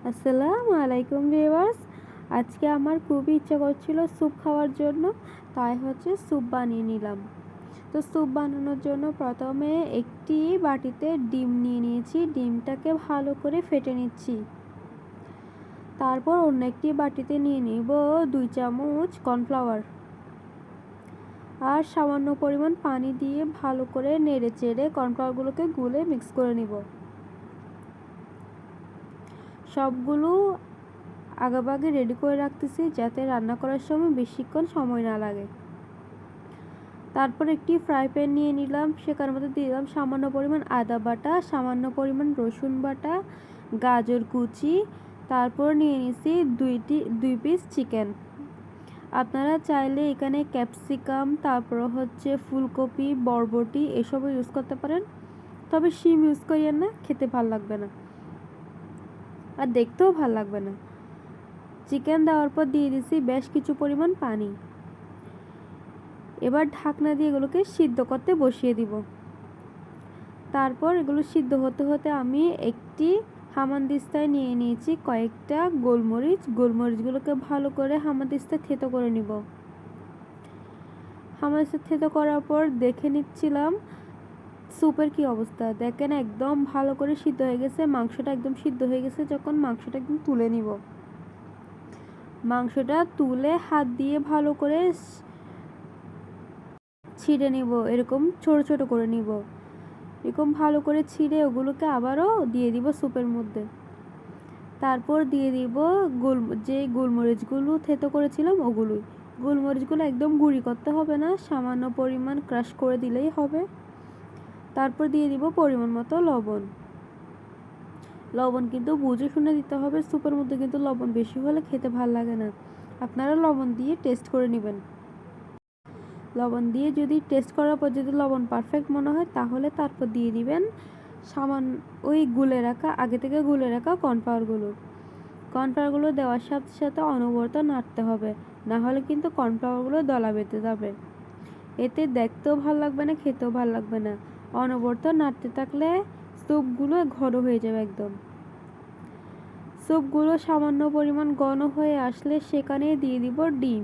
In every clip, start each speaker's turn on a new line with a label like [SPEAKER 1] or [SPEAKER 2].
[SPEAKER 1] আসসালামু আলাইকুম ভিউয়ার্স। আজকে আমার খুবই ইচ্ছা করছিল স্যুপ খাওয়ার জন্য, তাই স্যুপ বানিয়ে নিলাম। তো স্যুপ বানানোর জন্য প্রথমে একটি বাটিতে ডিম নিয়ে নিয়েছি, ডিমটাকে ভালো করে ফেটে নিচ্ছি। তারপর অন্য একটি বাটিতে নিয়ে নিব 2 চামচ কর্নফ্লাওয়ার আর সামান্য পরিমাণ পানি দিয়ে ভালো করে নেড়ে চেড়ে কর্নফ্লাওয়ারগুলোকে গুলে মিক্স করে নিব। সবগুলো আগেভাগে রেডি করে রাখতেছি যাতে রান্না করার সময় বেশিক্ষণ সময় না লাগে। তারপর একটি ফ্রাই প্যান নিয়ে নিলাম, সেখানের মধ্যে দিয়ে দিলাম সামান্য পরিমাণ আদা বাটা, সামান্য পরিমাণ রসুন বাটা, গাজর কুচি, তারপর নিয়ে নিছি 2 পিস চিকেন। আপনারা চাইলে এখানে ক্যাপসিকাম, তারপর ফুলকপি, বরবটি এসবও ইউজ করতে পারেন, তবে শিম ইউজ করিয়েন না, খেতে ভাল লাগবে না আর দেখতেও ভাল লাগবে না। চিকেন দেওয়ার পর দিয়ে দিছি বেশ কিছু পরিমাণ পানি। এবার ঢাকনা দিয়ে এগুলোকে সিদ্ধ করতে বসিয়ে দিব। তারপর এগুলো সিদ্ধ হতে হতে আমি একটি হামানদিস্তায় নিয়ে নিয়েছি কয়েকটা গোলমরিচগুলোকে ভালো করে হামানদিস্তায় থেতো করে নিব। হামানদিস্তায় থেতো করার পর দেখে নিচ্ছিলাম স্যুপের কি অবস্থা। দেখেন একদম ভালো করে সিদ্ধ হয়ে গেছে, মাংসটা একদম সিদ্ধ হয়ে গেছে। যখন মাংসটা একদম তুলে নিব, মাংসটা তুলে হাত দিয়ে ভালো করে ছিঁড়ে নিব, এরকম ছোট ছোট করে নিব। এরকম ভালো করে ছিঁড়ে ওগুলোকে আবারও দিয়ে দিব স্যুপের মধ্যে। তারপর দিয়ে দিব যে গোলমরিচগুলো থেতো করেছিলাম গোলমরিচগুলো একদম গুঁড়ি করতে হবে না, সামান্য পরিমাণ ক্রাশ করে দিলেই হবে। তারপর দিয়ে দিব পরিমাণ মতো লবণ। লবণ কিন্তু বুঝে শুনে দিতে হবে, স্যুপের মধ্যে কিন্তু লবণ বেশি হলে খেতে ভালো লাগে না। আপনারা লবণ দিয়ে টেস্ট করে নেবেন। লবণ দিয়ে যদি টেস্ট করার পর যদি লবণ পারফেক্ট মনে হয়, তাহলে তারপর দিয়ে দিবেন ওই আগে থেকে গুলে রাখা কর্নফ্লাওয়ারগুলো দেওয়ার সাথে সাথে অনবরত নাড়তে হবে, না হলে কিন্তু কর্নফ্লাওয়ারগুলো দলা বেঁধে যাবে। এতে দেখতেও ভালো লাগবে না, খেতেও ভালো লাগবে না। অনবরত নাড়তে থাকলে স্যুপগুলো ঘন হয়ে যাবে একদম। স্যুপগুলো সামান্য পরিমাণ ঘন হয়ে আসলে সেখানে দিয়ে দিব ডিম,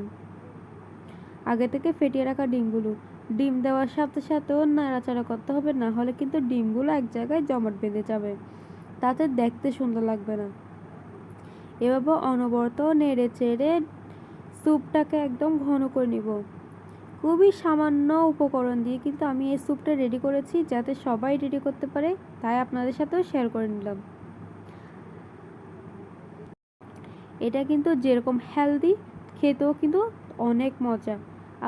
[SPEAKER 1] আগে থেকে ফেটিয়ে রাখা ডিমগুলো। ডিম দেওয়ার সাথে সাথেও নাড়াচাড়া করতে হবে, না হলে কিন্তু ডিমগুলো এক জায়গায় জমাট বেঁধে যাবে, তাতে দেখতে সুন্দর লাগবে না। এভাবে অনবরত নেড়ে চেড়ে স্যুপটাকে একদম ঘন করে নিব। খুবই সামান্য উপকরণ দিয়ে কিন্তু আমি এই স্যুপটা রেডি করেছি, যাতে সবাই রেডি করতে পারে, তাই আপনাদের সাথেও শেয়ার করে নিলাম। এটা কিন্তু যেরকম হেলদি, খেতেও কিন্তু অনেক মজা।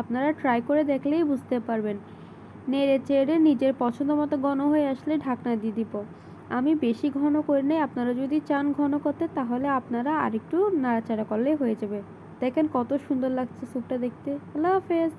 [SPEAKER 1] আপনারা ট্রাই করে দেখলেই বুঝতে পারবেন। নেড়ে চেড়ে নিজের পছন্দ মতো ঘন হয়ে আসলে ঢাকনা দিয়ে দিব। আমি বেশি ঘন করে নেই, আপনারা যদি চান ঘন করতে তাহলে আপনারা আরেকটু নাড়াচাড়া করলেই হয়ে যাবে। দেখেন কত সুন্দর লাগছে স্যুপটা দেখতে। আল্লাহ হাফেজ।